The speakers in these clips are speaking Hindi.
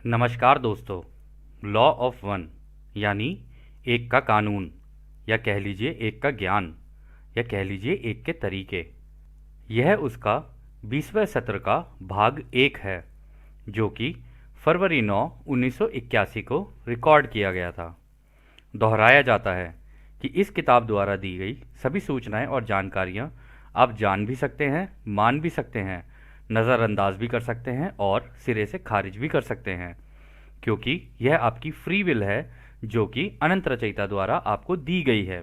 नमस्कार दोस्तों। लॉ ऑफ वन यानी एक का कानून, या कह लीजिए एक का ज्ञान, या कह लीजिए एक के तरीके। यह उसका 20वें सत्र का भाग 1 है, जो कि फरवरी 9 1981 को रिकॉर्ड किया गया था। दोहराया जाता है कि इस किताब द्वारा दी गई सभी सूचनाएं और जानकारियां आप जान भी सकते हैं, मान भी सकते हैं, नज़रअंदाज भी कर सकते हैं और सिरे से खारिज भी कर सकते हैं, क्योंकि यह आपकी फ्री विल है जो कि अनंत रचयिता द्वारा आपको दी गई है।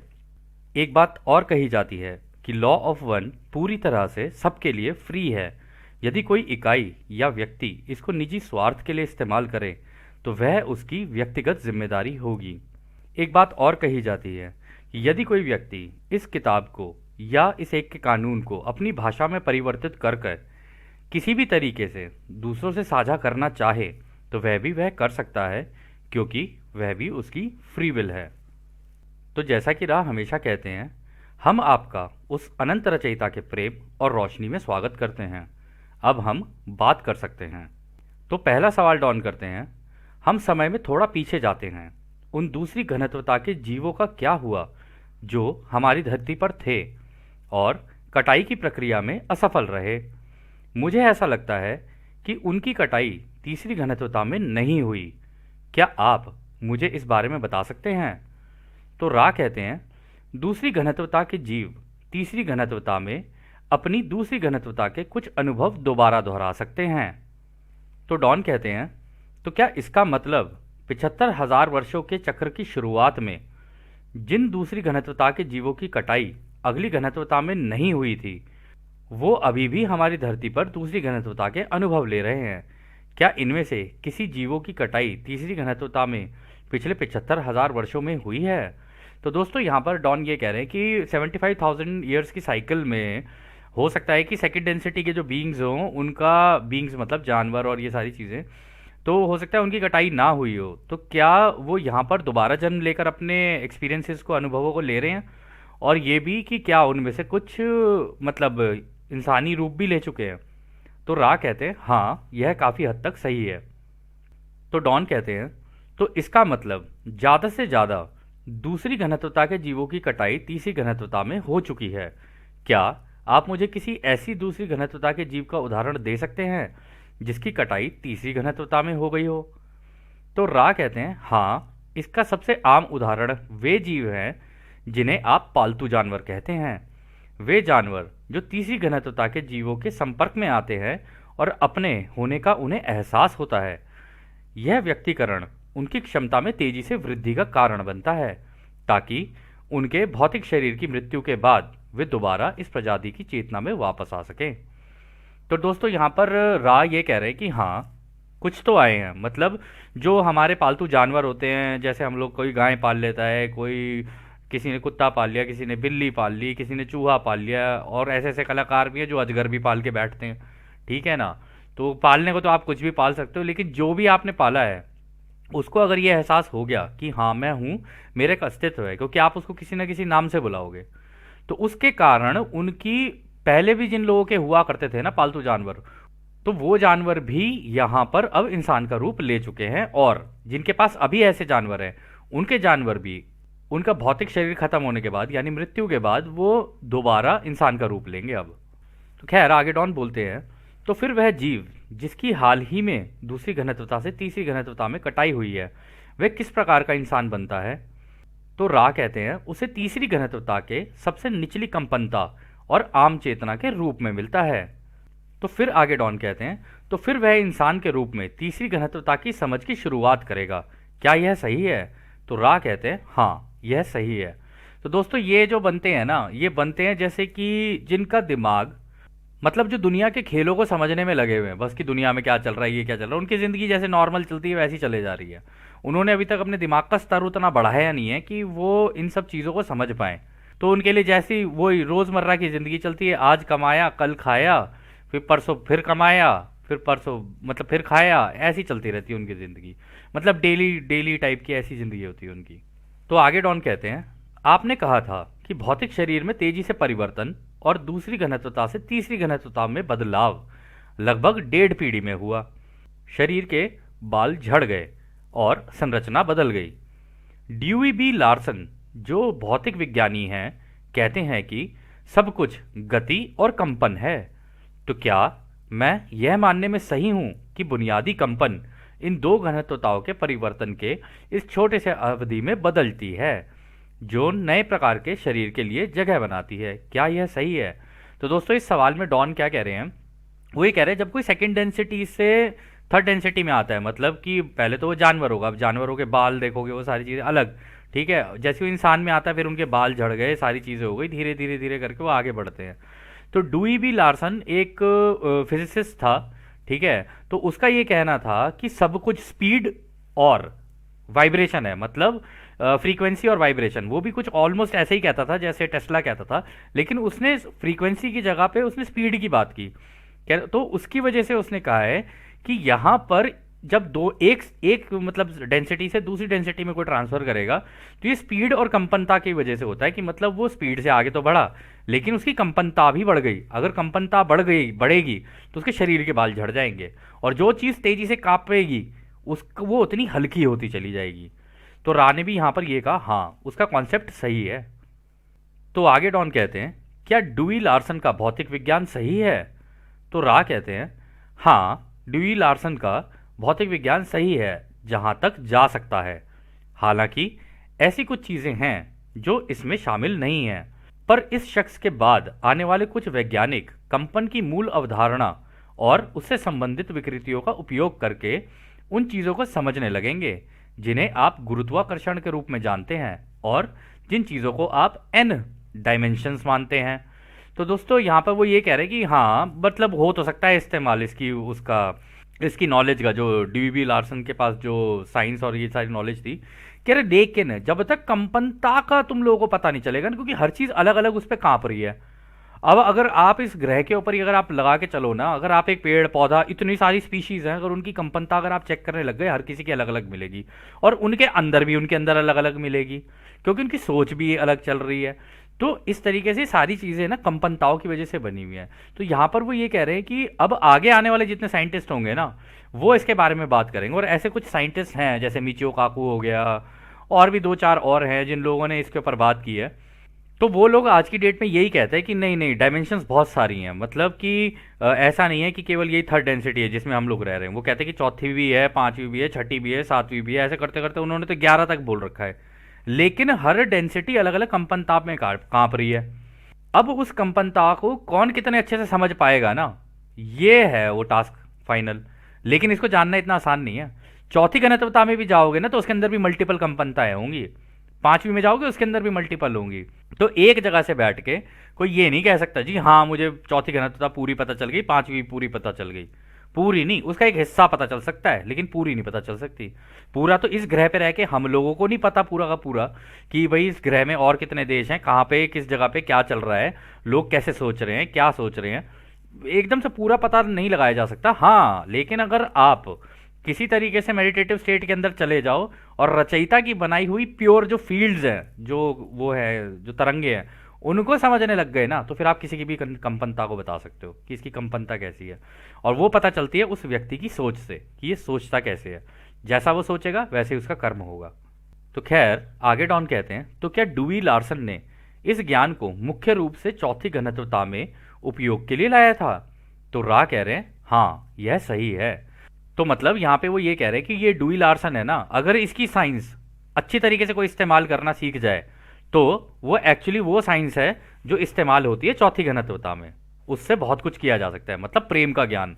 एक बात और कही जाती है कि लॉ ऑफ वन पूरी तरह से सबके लिए फ्री है। यदि कोई इकाई या व्यक्ति इसको निजी स्वार्थ के लिए इस्तेमाल करे तो वह उसकी व्यक्तिगत जिम्मेदारी होगी। एक बात और कही जाती है कि यदि कोई व्यक्ति इस किताब को या इस एक के कानून को अपनी भाषा में परिवर्तित कर कर किसी भी तरीके से दूसरों से साझा करना चाहे तो वह कर सकता है, क्योंकि वह भी उसकी फ्री विल है। तो जैसा कि राह हमेशा कहते हैं, हम आपका उस अनंत रचयिता के प्रेम और रोशनी में स्वागत करते हैं। अब हम बात कर सकते हैं। तो पहला सवाल डॉन करते हैं। हम समय में थोड़ा पीछे जाते हैं। उन दूसरी घनत्वता के जीवों का क्या हुआ जो हमारी धरती पर थे और कटाई की प्रक्रिया में असफल रहे? मुझे ऐसा लगता है कि उनकी कटाई तीसरी घनत्वता में नहीं हुई। क्या आप मुझे इस बारे में बता सकते हैं? तो रा कहते हैं, दूसरी घनत्वता के जीव तीसरी घनत्वता में अपनी दूसरी घनत्वता के कुछ अनुभव दोबारा दोहरा सकते हैं। तो डॉन कहते हैं, तो क्या इसका मतलब 75,000 वर्षों के चक्र की शुरुआत में जिन दूसरी घनत्वता के जीवों की कटाई अगली घनत्वता में नहीं हुई थी, वो अभी भी हमारी धरती पर दूसरी घनत्वता के अनुभव ले रहे हैं? क्या इनमें से किसी जीवों की कटाई तीसरी घनत्वता में पिछले 75,000 वर्षों में हुई है? तो दोस्तों, यहाँ पर डॉन ये कह रहे हैं कि 75,000 ईयर्स की साइकिल में हो सकता है कि सेकंड डेंसिटी के जो बींग्स हों, उनका बींग्स मतलब जानवर और ये सारी चीज़ें, तो हो सकता है उनकी कटाई ना हुई हो। तो क्या वो यहाँ पर दोबारा जन्म लेकर अपने एक्सपीरियंसेस को, अनुभवों को ले रहे हैं? और ये भी कि क्या उनमें से कुछ मतलब इंसानी रूप भी ले चुके हैं? तो रा कहते हैं, हाँ, यह काफ़ी हद तक सही है। तो डॉन कहते हैं, तो इसका मतलब ज़्यादा से ज़्यादा दूसरी घनत्वता के जीवों की कटाई तीसरी घनत्वता में हो चुकी है। क्या आप मुझे किसी ऐसी दूसरी घनत्वता के जीव का उदाहरण दे सकते हैं जिसकी कटाई तीसरी घनत्वता में हो गई हो? तो रा कहते हैं, हाँ, इसका सबसे आम उदाहरण वे जीव हैं जिन्हें आप पालतू जानवर कहते हैं। वे जानवर जो तीसरी घनत्वता के जीवों के संपर्क में आते हैं और अपने होने का उन्हें एहसास होता है। यह व्यक्तिकरण उनकी क्षमता में तेजी से वृद्धि का कारण बनता है, ताकि उनके भौतिक शरीर की मृत्यु के बाद वे दोबारा इस प्रजाति की चेतना में वापस आ सकें। तो दोस्तों, यहाँ पर रा ये कह रहे हैं कि हाँ, कुछ तो आए हैं। मतलब जो हमारे पालतू जानवर होते हैं, जैसे हम लोग, कोई गाय पाल लेता है, कोई किसी ने कुत्ता पाल लिया, किसी ने बिल्ली पाल ली, किसी ने चूहा पाल लिया, और ऐसे ऐसे कलाकार भी हैं जो अजगर भी पाल के बैठते हैं। ठीक है ना? तो पालने को तो आप कुछ भी पाल सकते हो, लेकिन जो भी आपने पाला है उसको अगर ये एहसास हो गया कि हाँ, मैं हूँ, मेरे का अस्तित्व है, क्योंकि आप उसको किसी न किसी नाम से बुलाओगे, तो उसके कारण उनकी पहले भी जिन लोगों के हुआ करते थे ना पालतू जानवर, तो वो जानवर भी यहाँ पर अब इंसान का रूप ले चुके हैं। और जिनके पास अभी ऐसे जानवर हैं, उनके जानवर भी उनका भौतिक शरीर खत्म होने के बाद, यानी मृत्यु के बाद, वो दोबारा इंसान का रूप लेंगे अब। तो खैर, आगे डॉन बोलते हैं, तो फिर वह जीव जिसकी हाल ही में दूसरी घनत्वता से तीसरी घनत्वता में कटाई हुई है, वह किस प्रकार का इंसान बनता है? तो रा कहते हैं, उसे तीसरी घनत्वता के सबसे निचली कंपनता और आम चेतना के रूप में मिलता है। तो फिर आगे डॉन कहते हैं, तो फिर वह इंसान के रूप में तीसरी घनत्वता की समझ की शुरुआत करेगा। क्या यह सही है? तो रा कहते हैं, हाँ, यह सही है। तो दोस्तों, ये जो बनते हैं ना, ये बनते हैं जैसे कि जिनका दिमाग, मतलब जो दुनिया के खेलों को समझने में लगे हुए हैं, बस कि दुनिया में क्या चल रहा है, ये क्या चल रहा है, उनकी ज़िंदगी जैसे नॉर्मल चलती है वैसी चले जा रही है। उन्होंने अभी तक अपने दिमाग का स्तर उतना बढ़ाया नहीं है कि वो इन सब चीज़ों को समझ पाएँ। तो उनके लिए जैसी वही रोज़मर्रा की ज़िंदगी चलती है, आज कमाया, कल खाया, फिर परसों फिर कमाया, फिर परसों मतलब फिर खाया, ऐसी चलती रहती है उनकी ज़िंदगी। मतलब डेली डेली टाइप की ऐसी ज़िंदगी होती है उनकी। तो आगे डॉन कहते हैं, आपने कहा था कि भौतिक शरीर में तेजी से परिवर्तन और दूसरी घनत्वता से तीसरी घनत्वता में बदलाव लगभग 1.5 पीढ़ी में हुआ। शरीर के बाल झड़ गए और संरचना बदल गई। ड्यूई बी लार्सन, जो भौतिक विज्ञानी हैं, कहते हैं कि सब कुछ गति और कंपन है। तो क्या मैं यह मानने में सही हूं कि बुनियादी कंपन इन दो घनत्वताओं के परिवर्तन के इस छोटे से अवधि में बदलती है, जो नए प्रकार के शरीर के लिए जगह बनाती है? क्या यह सही है? तो दोस्तों, इस सवाल में डॉन क्या कह रहे हैं? वो ये कह रहे हैं जब कोई सेकंड डेंसिटी से थर्ड डेंसिटी में आता है, मतलब कि पहले तो वो जानवर होगा, अब जानवरों के बाल देखोगे वो सारी चीज़ें अलग, ठीक है, जैसे वो इंसान में आता है फिर उनके बाल झड़ गए, सारी चीज़ें हो गई, धीरे धीरे धीरे करके वो आगे बढ़ते हैं। तो डुई बी लार्सन एक फिजिसिस्ट था, ठीक है, तो उसका ये कहना था कि सब कुछ स्पीड और वाइब्रेशन है, मतलब फ्रीक्वेंसी और वाइब्रेशन। वो भी कुछ ऑलमोस्ट ऐसे ही कहता था जैसे टेस्ला कहता था, लेकिन उसने फ्रीक्वेंसी की जगह पे उसने स्पीड की बात की। तो उसकी वजह से उसने कहा है कि यहाँ पर जब दो एक एक मतलब डेंसिटी से दूसरी डेंसिटी में कोई ट्रांसफर करेगा तो ये स्पीड और कंपनता की वजह से होता है, कि मतलब वो स्पीड से आगे तो बढ़ा लेकिन उसकी कंपनता भी बढ़ गई। अगर कंपनता बढ़ेगी तो उसके शरीर के बाल झड़ जाएंगे, और जो चीज़ तेजी से कांपेगी उसको वो उतनी हल्की होती चली जाएगी। तो रा ने भी यहाँ पर ये कहा हाँ, उसका कॉन्सेप्ट सही है। तो आगे डॉन कहते हैं क्या डुई लार्सन का भौतिक विज्ञान सही है? तो रा कहते हैं हाँ, ड्यूई लार्सन का भौतिक विज्ञान सही है जहां तक जा सकता है। हालांकि ऐसी कुछ चीजें हैं जो इसमें शामिल नहीं हैं, पर इस शख्स के बाद आने वाले कुछ वैज्ञानिक कंपन की मूल अवधारणा और उससे संबंधित विकृतियों का उपयोग करके उन चीजों को समझने लगेंगे जिन्हें आप गुरुत्वाकर्षण के रूप में जानते हैं और जिन चीजों को आप एन डायमेंशंस मानते हैं। तो दोस्तों, यहाँ पर वो ये कह रहे हैं कि हाँ, मतलब हो तो सकता है इस्तेमाल इसकी उसका इसकी नॉलेज का, जो डी लार्सन के पास जो साइंस और ये सारी नॉलेज थी, कह रहे लेकिन जब तक कंपनता का तुम लोगों को पता नहीं चलेगा ना, क्योंकि हर चीज़ अलग अलग उस पर कांप रही है। अब अगर आप इस ग्रह के ऊपर ही अगर आप लगा के चलो ना, अगर आप एक पेड़ पौधा, इतनी सारी स्पीशीज हैं, अगर उनकी कंपनता अगर आप चेक करने लग गए, हर किसी की अलग अलग मिलेगी, और उनके अंदर भी उनके अंदर अलग अलग मिलेगी, क्योंकि उनकी सोच भी अलग चल रही है। तो इस तरीके से सारी चीज़ें ना कंपनताओं की वजह से बनी हुई हैं। तो यहाँ पर वो ये कह रहे हैं कि अब आगे आने वाले जितने साइंटिस्ट होंगे ना, वो इसके बारे में बात करेंगे। और ऐसे कुछ साइंटिस्ट हैं जैसे मिचियो काकू हो गया, और भी दो चार और हैं जिन लोगों ने इसके ऊपर बात की है। तो वो लोग आज की डेट में यही कहते हैं कि नहीं नहीं, डायमेंशंस बहुत सारी हैं, मतलब कि ऐसा नहीं है कि केवल यही थर्ड डेंसिटी है जिसमें हम लोग रह रहे हैं। वो कहते हैं कि चौथी भी है, पांचवी भी है, छठी भी है, सातवीं भी है, ऐसे करते करते उन्होंने तो 11 तक बोल रखा है। लेकिन हर डेंसिटी अलग अलग कंपन ताप में कांप रही है। अब उस कंपन ताप को कौन कितने अच्छे से समझ पाएगा ना, ये है वो टास्क फाइनल। लेकिन इसको जानना इतना आसान नहीं है। चौथी घनत्वता में भी जाओगे ना तो उसके अंदर भी मल्टीपल कंपनताएं होंगी, पांचवी में जाओगे उसके अंदर भी मल्टीपल होंगी। तो एक जगह से बैठ के कोई ये नहीं कह सकता जी हाँ मुझे चौथी घनत्वता पूरी पता चल गई, पांचवी पूरी पता चल गई। पूरी नहीं, उसका एक हिस्सा पता चल सकता है लेकिन पूरी नहीं पता चल सकती। पूरा तो इस ग्रह पे रह के हम लोगों को नहीं पता पूरा का पूरा कि भाई इस ग्रह में और कितने देश हैं, कहाँ पे किस जगह पे क्या चल रहा है, लोग कैसे सोच रहे हैं, क्या सोच रहे हैं, एकदम से पूरा पता नहीं लगाया जा सकता। हाँ, लेकिन अगर आप किसी तरीके से मेडिटेटिव स्टेट के अंदर चले जाओ और रचयिता की बनाई हुई प्योर जो फील्ड्स हैं, जो वो है जो तरंगे हैं, उनको समझने लग गए ना, तो फिर आप किसी की भी कंपनता को बता सकते हो कि इसकी कंपनता कैसी है। और वो पता चलती है उस व्यक्ति की सोच से कि ये सोचता कैसे है, जैसा वो सोचेगा वैसे ही उसका कर्म होगा। तो खैर, आगे डॉन कहते हैं तो क्या डुई लार्सन ने इस ज्ञान को मुख्य रूप से चौथी घनत्वता में उपयोग के लिए लाया था? तो रा कह रहे हैं हाँ, यह सही है। तो मतलब यहाँ पे वो ये कह रहे हैं कि ये डुई लार्सन है ना, अगर इसकी साइंस अच्छी तरीके से कोई इस्तेमाल करना सीख जाए तो वो एक्चुअली वो साइंस है जो इस्तेमाल होती है चौथी घनत्वता में। उससे बहुत कुछ किया जा सकता है, मतलब प्रेम का ज्ञान।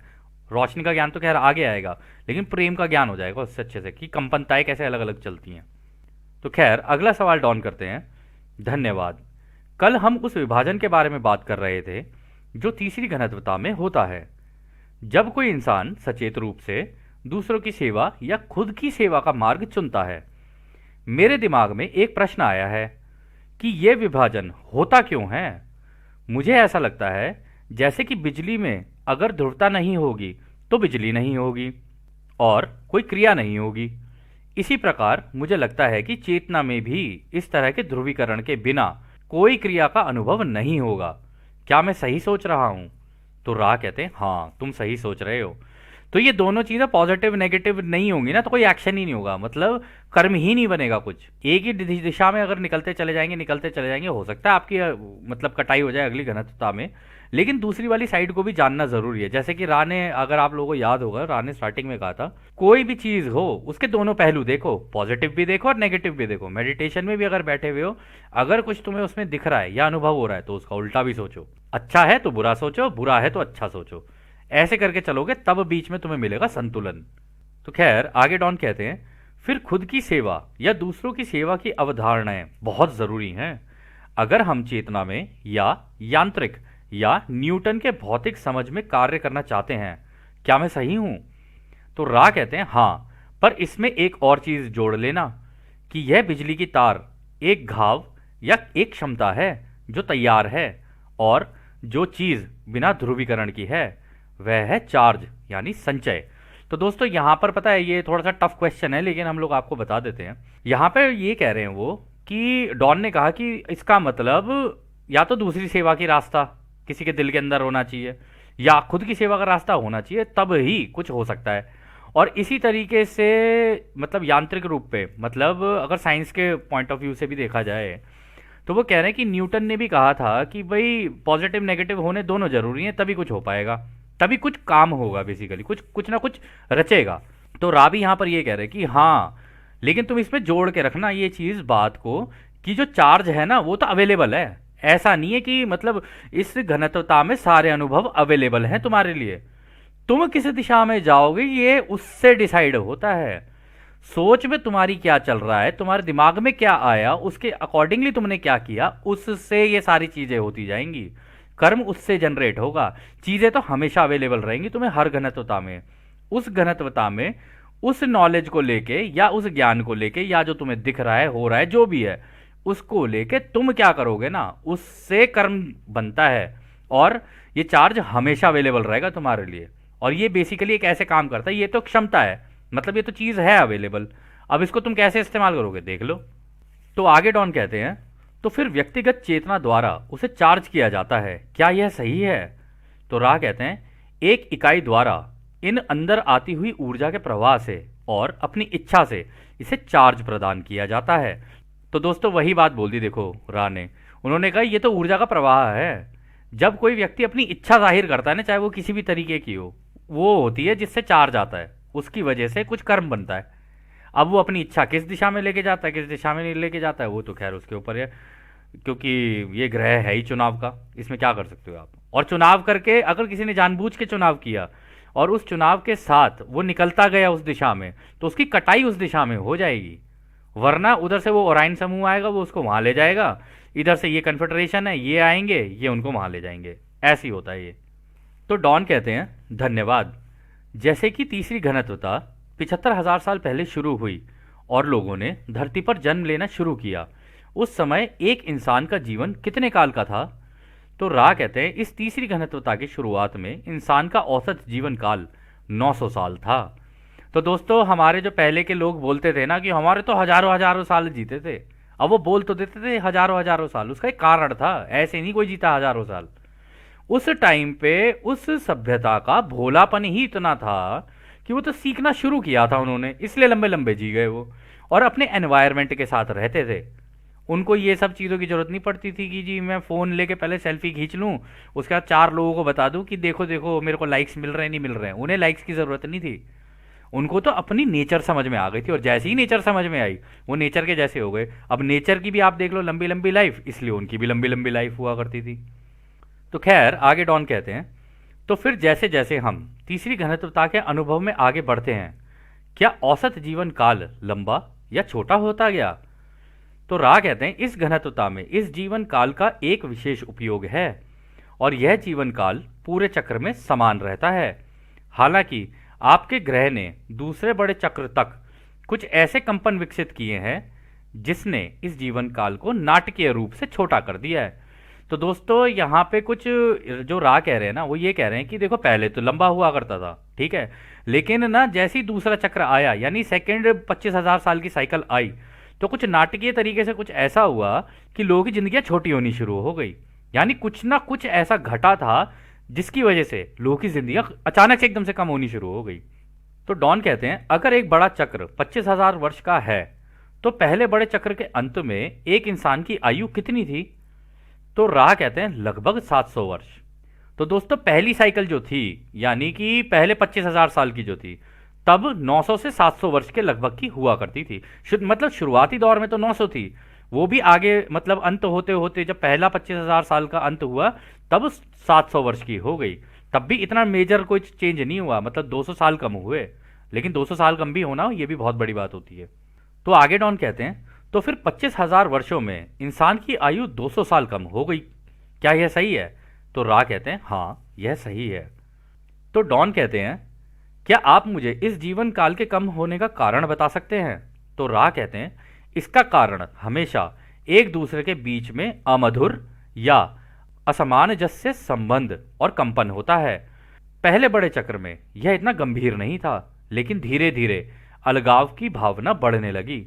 रोशनी का ज्ञान तो खैर आगे आएगा, लेकिन प्रेम का ज्ञान हो जाएगा उससे अच्छे से कि कंपनताएं कैसे अलग अलग चलती हैं। तो खैर, अगला सवाल डॉन करते हैं। धन्यवाद। कल हम उस विभाजन के बारे में बात कर रहे थे जो तीसरी घनत्वता में होता है। जब कोई इंसान सचेत रूप से दूसरों की सेवा या खुद की सेवा का मार्ग चुनता है, मेरे दिमाग में एक प्रश्न आया है कि यह विभाजन होता क्यों है। मुझे ऐसा लगता है जैसे कि बिजली में अगर ध्रुवता नहीं होगी तो बिजली नहीं होगी और कोई क्रिया नहीं होगी। इसी प्रकार मुझे लगता है कि चेतना में भी इस तरह के ध्रुवीकरण के बिना कोई क्रिया का अनुभव नहीं होगा। क्या मैं सही सोच रहा हूं? तो रा कहते हैं हाँ, तुम सही सोच रहे हो। तो ये दोनों चीज़ें पॉजिटिव नेगेटिव नहीं होंगी ना, तो कोई एक्शन ही नहीं होगा, मतलब कर्म ही नहीं बनेगा कुछ। एक ही दिशा में अगर निकलते चले जाएंगे, हो सकता है आपकी मतलब कटाई हो जाए अगली घनत्वता में, लेकिन दूसरी वाली साइड को भी जानना जरूरी है। जैसे कि रा ने, अगर आप लोगों को याद होगा, रा ने स्टार्टिंग में कहा था कोई भी चीज हो उसके दोनों पहलू देखो, पॉजिटिव भी देखो और नेगेटिव भी देखो। मेडिटेशन में भी अगर बैठे हुए हो, अगर कुछ तुम्हें उसमें दिख रहा है या अनुभव हो रहा है, तो उसका उल्टा भी सोचो। अच्छा है तो बुरा सोचो, बुरा है तो अच्छा सोचो। ऐसे करके चलोगे तब बीच में तुम्हें मिलेगा संतुलन। तो खैर आगे डॉन कहते हैं, फिर खुद की सेवा या दूसरों की सेवा की अवधारणाएं बहुत जरूरी हैं अगर हम चेतना में या यांत्रिक या न्यूटन के भौतिक समझ में कार्य करना चाहते हैं। क्या मैं सही हूं? तो रा कहते हैं हाँ, पर इसमें एक और चीज जोड़ लेना कि यह बिजली की तार एक घाव या एक क्षमता है जो तैयार है, और जो चीज बिना ध्रुवीकरण की है वह है चार्ज यानी संचय। तो दोस्तों यहां पर पता है ये थोड़ा सा टफ क्वेश्चन है, लेकिन हम लोग आपको बता देते हैं। यहां पे ये कह रहे हैं वो कि डॉन ने कहा कि इसका मतलब या तो दूसरी सेवा की रास्ता किसी के दिल के अंदर होना चाहिए, या खुद की सेवा का रास्ता होना चाहिए, तब ही कुछ हो सकता है। और इसी तरीके से मतलब यांत्रिक रूप पे, मतलब अगर साइंस के पॉइंट ऑफ व्यू से भी देखा जाए, तो वो कह रहे हैं कि न्यूटन ने भी कहा था कि भाई पॉजिटिव नेगेटिव होने दोनों जरूरी हैं, तभी कुछ हो पाएगा, तभी कुछ काम होगा, बेसिकली कुछ कुछ ना कुछ रचेगा। तो राबी यहां पर ये कह रहे हैं कि हाँ, लेकिन तुम इसमें जोड़ के रखना ये चीज बात को कि जो चार्ज है ना वो तो अवेलेबल है। ऐसा नहीं है कि मतलब इस घनत्वता में सारे अनुभव अवेलेबल हैं तुम्हारे लिए, तुम किस दिशा में जाओगे ये उससे डिसाइड होता है। सोच में तुम्हारी क्या चल रहा है, तुम्हारे दिमाग में क्या आया, उसके अकॉर्डिंगली तुमने क्या किया, उससे ये सारी चीजें होती जाएंगी। कर्म उससे जनरेट होगा। चीजें तो हमेशा अवेलेबल रहेंगी तुम्हें हर घनत्वता में। उस घनत्वता में उस नॉलेज को लेके या उस ज्ञान को लेके या जो तुम्हें दिख रहा है, हो रहा है, जो भी है, उसको लेके तुम क्या करोगे ना, उससे कर्म बनता है। और ये चार्ज हमेशा अवेलेबल रहेगा तुम्हारे लिए। और ये बेसिकली एक ऐसे काम करता है, ये तो क्षमता है, मतलब ये तो चीज है अवेलेबल। अब इसको तुम कैसे इस्तेमाल करोगे देख लो। तो आगे डॉन कहते हैं, तो फिर व्यक्तिगत चेतना द्वारा उसे चार्ज किया जाता है, क्या यह सही है? तो राह कहते हैं, एक इकाई द्वारा इन अंदर आती हुई ऊर्जा के प्रवाह से और अपनी इच्छा से इसे चार्ज प्रदान किया जाता है। तो दोस्तों वही बात बोल दी देखो राह ने, उन्होंने कहा ये तो ऊर्जा का प्रवाह है। जब कोई व्यक्ति अपनी इच्छा जाहिर करता है ना, चाहे वो किसी भी तरीके की हो, वो होती है जिससे चार्ज आता है, उसकी वजह से कुछ कर्म बनता है। अब वो अपनी इच्छा किस दिशा में लेके जाता है, किस दिशा में नहीं लेके जाता है, वो तो खैर उसके ऊपर है, क्योंकि ये ग्रह है ही चुनाव का, इसमें क्या कर सकते हो आप। और चुनाव करके अगर किसी ने जानबूझ के चुनाव किया और उस चुनाव के साथ वो निकलता गया उस दिशा में, तो उसकी कटाई उस दिशा में हो जाएगी। वरना उधर से वो ओराइन समूह आएगा, वो उसको वहां ले जाएगा, इधर से ये कन्फेडरेशन है, ये आएंगे, ये उनको वहां ले जाएंगे, ऐसे ही होता है ये। तो डॉन कहते हैं, धन्यवाद। जैसे कि तीसरी घनत्वता 75,000 साल पहले शुरू हुई और लोगों ने धरती पर जन्म लेना शुरू किया, उस समय एक इंसान का जीवन कितने काल का था? तो रा कहते हैं, इस तीसरी घनत्वता की शुरुआत में इंसान का औसत जीवन काल 900 साल था। तो दोस्तों हमारे जो पहले के लोग बोलते थे ना कि हमारे तो हजारों हजारों साल जीते थे, अब वो बोल तो देते थे हजारों हजारों साल, उसका एक कारण था, ऐसे नहीं कोई जीता हजारों साल। उस टाइम पे उस सभ्यता का भोलापन ही इतना था कि वो तो सीखना शुरू किया था उन्होंने, इसलिए लंबे लंबे जी गए वो, और अपने एनवायरनमेंट के साथ रहते थे। उनको ये सब चीज़ों की जरूरत नहीं पड़ती थी कि जी मैं फ़ोन लेके पहले सेल्फी खींच लूँ, उसके बाद 4 लोगों को बता दूँ कि देखो देखो मेरे को लाइक्स मिल रहे हैं नहीं मिल रहे हैं। उन्हें लाइक्स की ज़रूरत नहीं थी, उनको तो अपनी नेचर समझ में आ गई थी, और जैसे ही नेचर समझ में आई वो नेचर के जैसे हो गए। अब नेचर की भी आप देख लो लंबी लंबी लाइफ, इसलिए उनकी भी लंबी लंबी लाइफ हुआ करती थी। तो खैर आगे डॉन कहते हैं, तो फिर जैसे जैसे हम तीसरी घनत्वता के अनुभव में आगे बढ़ते हैं, क्या औसत जीवन काल लंबा या छोटा होता गया? तो रा कहते हैं, इस घनत्वता में इस जीवन काल का एक विशेष उपयोग है, और यह जीवन काल पूरे चक्र में समान रहता है। हालांकि आपके ग्रह ने दूसरे बड़े चक्र तक कुछ ऐसे कंपन विकसित किए हैं जिसने इस जीवन काल को नाटकीय रूप से छोटा कर दिया है। तो दोस्तों यहाँ पे कुछ जो रा कह रहे हैं ना, वो ये कह रहे हैं कि देखो पहले तो लंबा हुआ करता था, ठीक है, लेकिन ना जैसे ही दूसरा चक्र आया, यानी सेकेंड 25,000 साल की साइकिल आई, तो कुछ नाटकीय तरीके से कुछ ऐसा हुआ कि लोगों की जिंदगियां छोटी होनी शुरू हो गई। यानी कुछ ना कुछ ऐसा घटा था जिसकी वजह से लोगों की जिंदगी अचानक से एकदम से कम होनी शुरू हो गई। तो डॉन कहते हैं अगर एक बड़ा चक्र 25,000 वर्ष का है तो पहले बड़े चक्र के अंत में एक इंसान की आयु कितनी थी? तो राह कहते हैं लगभग 700 वर्ष। तो दोस्तों पहली साइकिल जो थी यानी कि पहले 25,000 साल की जो थी, तब 900 से 700 वर्ष के लगभग की हुआ करती थी। मतलब शुरुआती दौर में तो 900 थी, वो भी आगे मतलब अंत होते होते जब पहला 25,000 साल का अंत हुआ तब 700 वर्ष की हो गई। तब भी इतना मेजर कोई चेंज नहीं हुआ, मतलब 200 साल कम हुए। लेकिन 200 साल कम भी होना ये भी बहुत बड़ी बात होती है। तो आगे डॉन कहते हैं तो फिर 25,000 वर्षों में इंसान की आयु 200 साल कम हो गई, क्या यह सही है? तो रा कहते हैं हाँ यह सही है। तो डॉन कहते हैं क्या आप मुझे इस जीवन काल के कम होने का कारण बता सकते हैं? तो रा कहते हैं इसका कारण हमेशा एक दूसरे के बीच में अमधुर या असमानजस्य संबंध और कंपन होता है। पहले बड़े चक्र में यह इतना गंभीर नहीं था, लेकिन धीरे धीरे अलगाव की भावना बढ़ने लगी।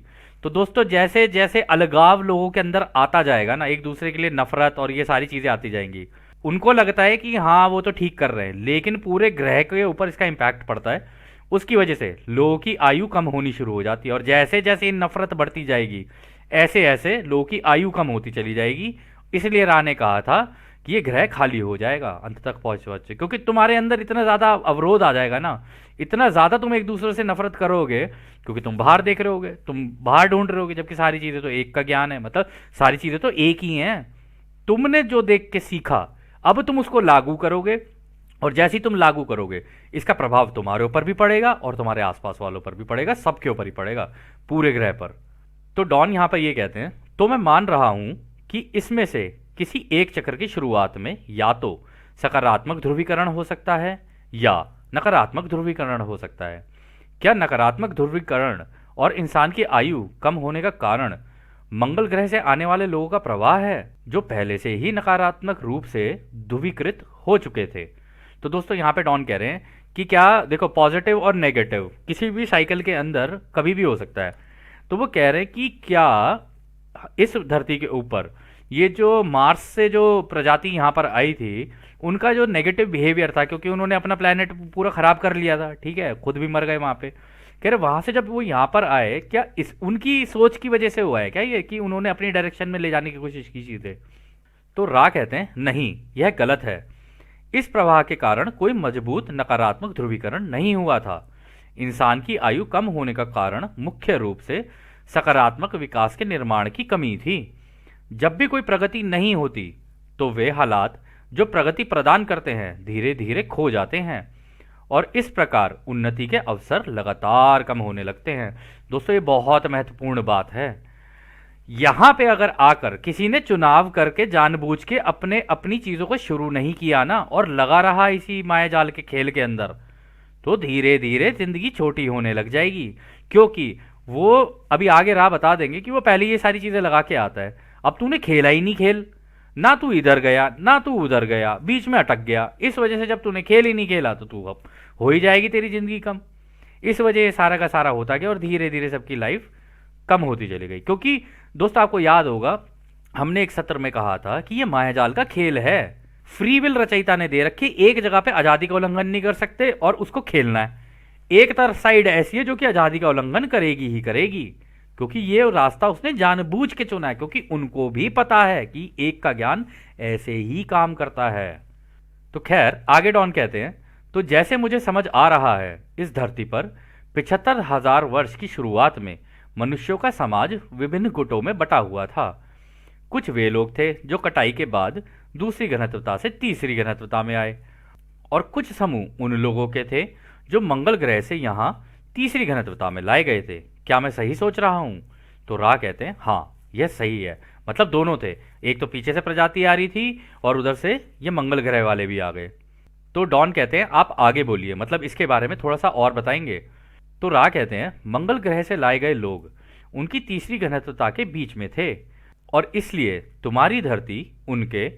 तो दोस्तों जैसे जैसे अलगाव लोगों के अंदर आता जाएगा ना, एक दूसरे के लिए नफरत और ये सारी चीजें आती जाएंगी, उनको लगता है कि हाँ वो तो ठीक कर रहे हैं, लेकिन पूरे ग्रह के ऊपर इसका इम्पैक्ट पड़ता है। उसकी वजह से लोगों की आयु कम होनी शुरू हो जाती है, और जैसे जैसे ये नफरत बढ़ती जाएगी ऐसे ऐसे लोगों की आयु कम होती चली जाएगी। इसलिए रा ने कहा था कि ये ग्रह खाली हो जाएगा अंत तक पहुंच के, क्योंकि तुम्हारे अंदर इतना ज़्यादा अवरोध आ जाएगा ना, इतना ज़्यादा तुम एक दूसरे से नफरत करोगे, क्योंकि तुम बाहर देख रहे होगे, तुम बाहर ढूंढ रहे होगे, जबकि सारी चीज़ें तो एक का ज्ञान है, मतलब सारी चीज़ें तो एक ही हैं। तुमने जो देख के सीखा अब तुम उसको लागू करोगे, और जैसे ही तुम लागू करोगे इसका प्रभाव तुम्हारे ऊपर भी पड़ेगा और तुम्हारे आसपास वालों पर भी पड़ेगा, सबके ऊपर ही पड़ेगा, पूरे ग्रह पर। तो डॉन यहां पर ये कहते हैं तो मैं मान रहा हूं कि इसमें से किसी एक चक्र की शुरुआत में या तो सकारात्मक ध्रुवीकरण हो सकता है या नकारात्मक ध्रुवीकरण हो सकता है। क्या नकारात्मक ध्रुवीकरण और इंसान की आयु कम होने का कारण मंगल ग्रह से आने वाले लोगों का प्रवाह है, जो पहले से ही नकारात्मक रूप से ध्रुवीकृत हो चुके थे? तो दोस्तों यहाँ पे डॉन कह रहे हैं कि क्या देखो, पॉजिटिव और नेगेटिव किसी भी साइकिल के अंदर कभी भी हो सकता है। तो वो कह रहे हैं कि क्या इस धरती के ऊपर ये जो मार्स से जो प्रजाति यहाँ पर आई थी उनका जो नेगेटिव बिहेवियर था, क्योंकि उन्होंने अपना प्लेनेट पूरा खराब कर लिया था, ठीक है, खुद भी मर गए वहाँ पे। कह रहे वहाँ से जब वो यहाँ पर आए, क्या इस उनकी सोच की वजह से हुआ है क्या ये, कि उन्होंने अपनी डायरेक्शन में ले जाने की कोशिश की चीज़ें? तो रा कहते हैं नहीं, यह गलत है। इस प्रवाह के कारण कोई मजबूत नकारात्मक ध्रुवीकरण नहीं हुआ था। इंसान की आयु कम होने का कारण मुख्य रूप से सकारात्मक विकास के निर्माण की कमी थी। जब भी कोई प्रगति नहीं होती तो वे हालात जो प्रगति प्रदान करते हैं धीरे धीरे खो जाते हैं, और इस प्रकार उन्नति के अवसर लगातार कम होने लगते हैं। दोस्तों ये बहुत महत्वपूर्ण बात है। यहां पे अगर आकर किसी ने चुनाव करके जानबूझ के अपनी चीजों को शुरू नहीं किया ना, और लगा रहा इसी मायाजाल के खेल के अंदर, तो धीरे धीरे जिंदगी छोटी होने लग जाएगी। क्योंकि वो अभी आगे राह बता देंगे कि वो पहले ये सारी चीजें लगा के आता है। अब तूने खेला ही नहीं खेल, ना तू इधर गया ना तू उधर गया, बीच में अटक गया। इस वजह से जब तूने खेल ही नहीं खेला तो तू अब हो ही जाएगी तेरी जिंदगी कम। इस वजह सारा का सारा होता गया और धीरे धीरे सबकी लाइफ कम होती चली गई। क्योंकि दोस्तों आपको याद होगा हमने एक सत्र में कहा था कि ये मायाजाल का खेल है, फ्री विल रचयिता ने दे रखी, एक जगह पे आजादी का उल्लंघन नहीं कर सकते और उसको खेलना है। एक तरफ साइड ऐसी है जो कि आजादी का उल्लंघन करेगी ही करेगी, क्योंकि ये रास्ता उसने जानबूझ के चुना है, क्योंकि उनको भी पता है कि एक का ज्ञान ऐसे ही काम करता है। तो खैर आगे डॉन कहते हैं तो जैसे मुझे समझ आ रहा है इस धरती पर 75,000 वर्ष की शुरुआत में मनुष्यों का समाज विभिन्न गुटों में बटा हुआ था। कुछ वे लोग थे जो कटाई के बाद दूसरी घनत्वता से तीसरी घनत्वता में आए, और कुछ समूह उन लोगों के थे जो मंगल ग्रह से यहाँ तीसरी घनत्वता में लाए गए थे। क्या मैं सही सोच रहा हूँ? तो रा कहते हैं हाँ यह सही है। मतलब दोनों थे, एक तो पीछे से प्रजाति आ रही थी और उधर से ये मंगल ग्रह वाले भी आ गए। तो डॉन कहते हैं आप आगे बोलिए, मतलब इसके बारे में थोड़ा सा और बताएंगे। तो रा कहते हैं मंगल ग्रह से लाए गए लोग उनकी तीसरी घनत्वता के बीच में थे, और इसलिए तुम्हारी धरती उनके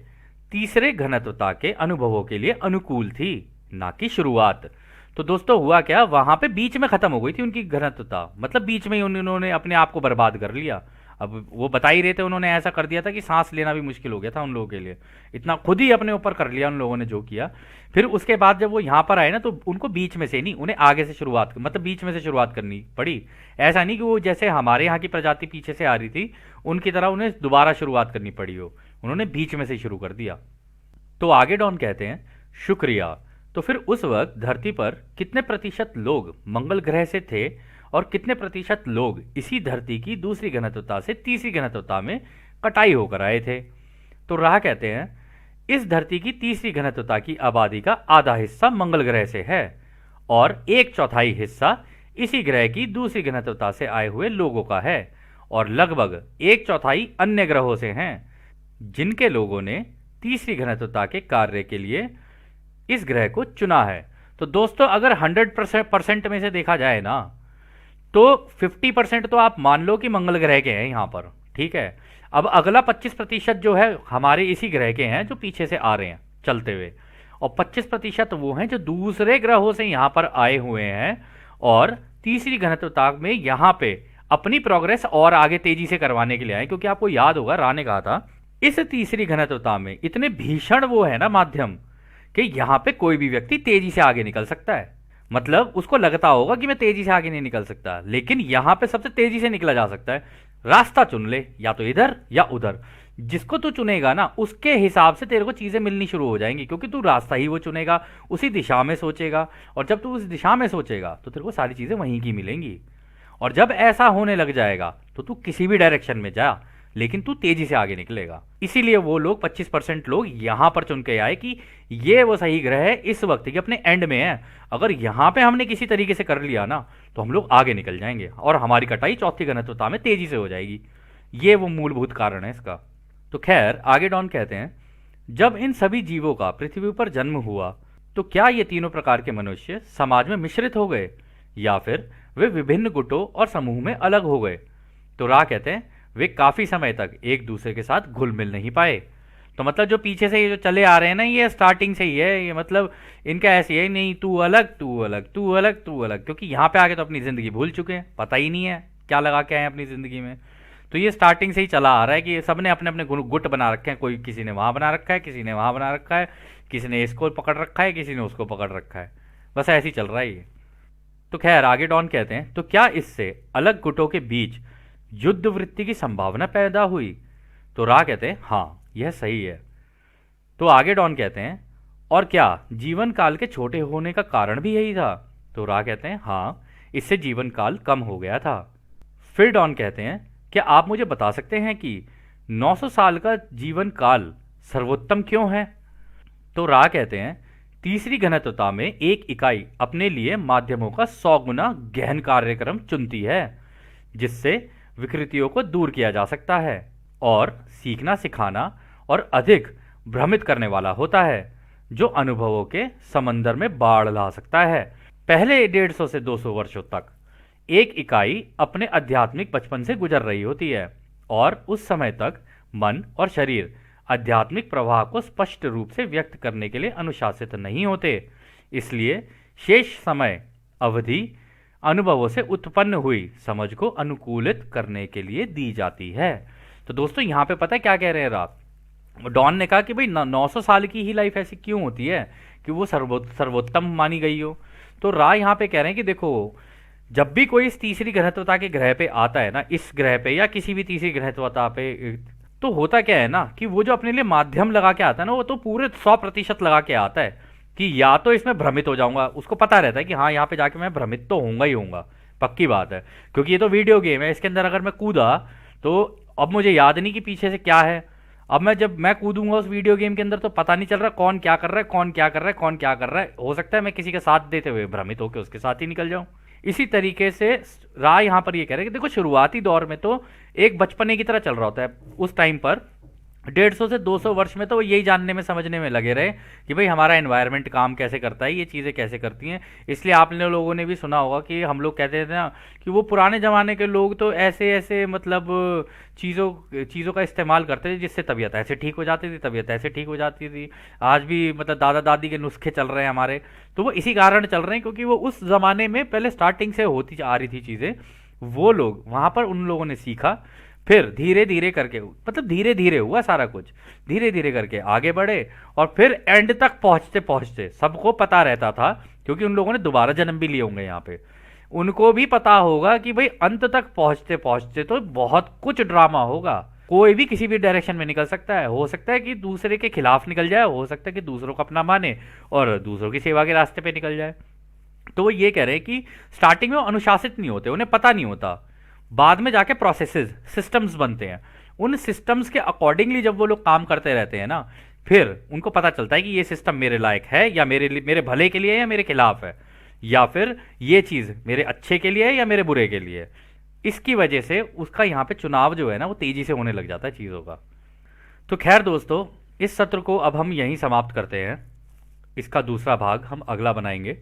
तीसरे घनत्वता के अनुभवों के लिए अनुकूल थी, ना कि शुरुआत। तो दोस्तों हुआ क्या, वहां पे बीच में खत्म हो गई थी उनकी घनत्वता, मतलब बीच में ही उन्होंने अपने आप को बर्बाद कर लिया। अब वो बता ही रहे थे, उन्होंने ऐसा कर दिया था कि सांस लेना भी मुश्किल हो गया था उन लोगों के लिए, इतना खुद ही अपने ऊपर कर लिया उन लोगों ने जो किया। फिर उसके बाद जब वो यहाँ पर आए ना, तो उनको बीच में से नहीं, उन्हें आगे से शुरुआत, मतलब बीच में से शुरुआत करनी पड़ी। ऐसा नहीं कि वो जैसे हमारे यहाँ की प्रजाति पीछे से आ रही थी उनकी तरह उन्हें दोबारा शुरुआत करनी पड़ी हो, उन्होंने बीच में से ही शुरू कर दिया। तो आगे डॉन कहते हैं, शुक्रिया। तो फिर उस वक्त धरती पर कितने प्रतिशत लोग मंगल ग्रह से थे और कितने प्रतिशत लोग इसी धरती की दूसरी घनत्वता से तीसरी घनत्वता में कटाई होकर आए थे? तो राह कहते हैं, इस धरती की तीसरी घनत्वता की आबादी का आधा हिस्सा मंगल ग्रह से है और एक चौथाई हिस्सा इसी ग्रह की दूसरी घनत्वता से आए हुए लोगों का है, और लगभग एक चौथाई अन्य ग्रहों से हैं जिनके लोगों ने तीसरी घनत्वता के कार्य के लिए इस ग्रह को चुना है। तो दोस्तों अगर 100% में से देखा जाए ना, तो 50% तो आप मान लो कि मंगल ग्रह के हैं यहाँ पर, ठीक है। अब अगला 25% जो है हमारे इसी ग्रह के हैं जो पीछे से आ रहे हैं चलते हुए, और 25% वो हैं जो दूसरे ग्रहों से यहाँ पर आए हुए हैं और तीसरी घनत्वता में यहाँ पे अपनी प्रोग्रेस और आगे तेजी से करवाने के लिए आए। क्योंकि आपको याद होगा रा ने कहा था इस तीसरी घनत्वता में इतने भीषण वो है ना माध्यम कि यहाँ पे कोई भी व्यक्ति तेजी से आगे निकल सकता है। मतलब उसको लगता होगा कि मैं तेजी से आगे नहीं निकल सकता, लेकिन यहाँ पे सबसे तेजी से निकला जा सकता है। रास्ता चुन ले, या तो इधर या उधर, जिसको तू चुनेगा ना उसके हिसाब से तेरे को चीजें मिलनी शुरू हो जाएंगी, क्योंकि तू रास्ता ही वो चुनेगा, उसी दिशा में सोचेगा, और जब तू उस दिशा में सोचेगा तो तेरे को सारी चीजें वहीं की मिलेंगी। और जब ऐसा होने लग जाएगा तो तू किसी भी डायरेक्शन में जा, लेकिन तू तेजी से आगे निकलेगा। इसीलिए वो लोग 25% लोग यहां पर चुन के आए कि ये वो सही ग्रह है, इस वक्त की अपने एंड में है, अगर यहां पे हमने किसी तरीके से कर लिया ना तो हम लोग आगे निकल जाएंगे और हमारी कटाई चौथी घनत्वता में तेजी से हो जाएगी। ये वो मूलभूत कारण है इसका। तो खैर आगे डॉन कहते हैं, जब इन सभी जीवों का पृथ्वी पर जन्म हुआ तो क्या ये तीनों प्रकार के मनुष्य समाज में मिश्रित हो गए या फिर वे विभिन्न गुटों और समूह में अलग हो गए? तो रा कहते हैं, वे काफी समय तक एक दूसरे के साथ घुल मिल नहीं पाए। तो मतलब जो पीछे से ये जो चले आ रहे हैं ना, ये स्टार्टिंग से ही है, ये मतलब इनका ऐसे है नहीं, तू अलग तू अलग तू अलग तू अलग, क्योंकि यहाँ पे आके तो अपनी जिंदगी भूल चुके हैं, पता ही नहीं है क्या लगा के आए हैं अपनी जिंदगी में। तो ये स्टार्टिंग से ही चला आ रहा है कि सबने अपने अपने गुट बना रखे हैं, कोई किसी ने वहां बना रखा है, किसी ने वहां बना रखा है, किसी ने इसको पकड़ रखा है, किसी ने उसको पकड़ रखा है, बस ऐसे ही चल रहा है ये। तो खैर आगे डॉन कहते हैं, तो क्या इससे अलग गुटों के बीच युद्ध वृत्ति की संभावना पैदा हुई? तो रा कहते हैं, हाँ यह सही है। तो आगे डॉन कहते हैं, और क्या जीवन काल के छोटे होने का कारण भी यही था? तो रा कहते हैं, हाँ इससे जीवन काल कम हो गया था। फिर डॉन कहते हैं, क्या आप मुझे बता सकते हैं कि 900 साल का जीवन काल सर्वोत्तम क्यों है? तो रा कहते हैं, तीसरी घनत्वता में एक इकाई अपने लिए माध्यमों का 100 गुना गहन कार्यक्रम चुनती है, जिससे विकृतियों को दूर किया जा सकता है और सीखना सिखाना और अधिक भ्रमित करने वाला होता है, जो अनुभवों के समंदर में बाढ़ ला सकता है। पहले 150 से 200 वर्षों तक एक इकाई अपने आध्यात्मिक बचपन से गुजर रही होती है और उस समय तक मन और शरीर आध्यात्मिक प्रवाह को स्पष्ट रूप से व्यक्त करने के लिए अनुशासित नहीं होते। इसलिए शेष समय अवधि अनुभवों से उत्पन्न हुई समझ को अनुकूलित करने के लिए दी जाती है। तो दोस्तों यहाँ पे पता है क्या कह रहे हैं रात? डॉन ने कहा कि भाई 900 साल की ही लाइफ ऐसी क्यों होती है कि वो सर्वोत्तम मानी गई हो। तो रा यहाँ पे कह रहे हैं कि देखो, जब भी कोई इस तीसरी घनत्वता के ग्रह पे आता है ना, इस ग्रह पे या किसी भी तीसरी घनत्वता पे, तो होता क्या है ना कि वो जो अपने लिए माध्यम लगा के आता है ना, वो तो पूरे 100% लगा के आता है कि या तो इसमें भ्रमित हो जाऊंगा, उसको पता रहता है कि हाँ यहाँ पे जाके मैं भ्रमित तो होऊंगा ही होऊंगा, पक्की बात है, क्योंकि ये तो वीडियो गेम है, इसके अंदर अगर मैं कूदा तो अब मुझे याद नहीं कि पीछे से क्या है। अब जब मैं कूदूंगा उस वीडियो गेम के अंदर तो पता नहीं चल रहा कौन क्या कर रहा है, कौन क्या कर रहा है, कौन क्या कर रहा है। हो सकता है मैं किसी का साथ देते हुए भ्रमित होकर उसके साथ ही निकल जाऊं। इसी तरीके से राय यहाँ पर ये कह रहे हैं कि देखो, शुरुआती दौर में तो एक बचपने की तरह चल रहा होता है। उस टाइम पर 150 से 200 वर्ष में तो वो यही जानने में समझने में लगे रहे कि भाई हमारा एनवायरनमेंट काम कैसे करता है, ये चीज़ें कैसे करती हैं। इसलिए आपने लोगों ने भी सुना होगा कि हम लोग कहते थे ना कि वो पुराने ज़माने के लोग तो ऐसे ऐसे मतलब चीज़ों का इस्तेमाल करते थे जिससे तबीयत ऐसे ठीक हो जाती थी, तबीयत ऐसे ठीक हो जाती थी। आज भी मतलब दादा दादी के नुस्खे चल रहे हैं हमारे, तो वो इसी कारण चल रहे हैं क्योंकि वो उस ज़माने में पहले स्टार्टिंग से होती आ रही थी चीज़ें। वो लोग वहाँ पर उन लोगों ने सीखा, फिर धीरे धीरे करके, मतलब धीरे धीरे हुआ सारा कुछ, धीरे धीरे करके आगे बढ़े और फिर एंड तक पहुंचते पहुंचते सबको पता रहता था, क्योंकि उन लोगों ने दोबारा जन्म भी लिए होंगे यहाँ पे, उनको भी पता होगा कि भाई अंत तक पहुंचते पहुंचते तो बहुत कुछ ड्रामा होगा। कोई भी किसी भी डायरेक्शन में निकल सकता है, हो सकता है कि दूसरे के खिलाफ निकल जाए, हो सकता है कि दूसरों को अपना माने और दूसरों की सेवा के रास्ते पे निकल जाए। तो वो ये कह रहे हैं कि स्टार्टिंग में वो अनुशासित नहीं होते, उन्हें पता नहीं होता, बाद में जाके प्रोसेसेस सिस्टम्स बनते हैं, उन सिस्टम्स के अकॉर्डिंगली जब वो लोग काम करते रहते हैं ना, फिर उनको पता चलता है कि ये सिस्टम मेरे लायक है या मेरे भले के लिए है या मेरे खिलाफ है, या फिर ये चीज़ मेरे अच्छे के लिए है या मेरे बुरे के लिए है। इसकी वजह से उसका यहाँ पे चुनाव जो है ना वो तेजी से होने लग जाता है चीज़ों का। तो खैर दोस्तों, इस सत्र को अब हम यहीं समाप्त करते हैं, इसका दूसरा भाग हम अगला बनाएंगे।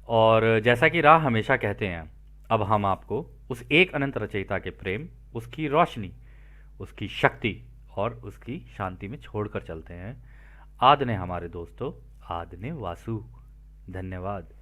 और जैसा कि राह हमेशा कहते हैं, अब हम आपको उस एक अनंत रचयिता के प्रेम, उसकी रोशनी, उसकी शक्ति और उसकी शांति में छोड़कर चलते हैं। आद ने हमारे दोस्तों, आद ने वासु। धन्यवाद।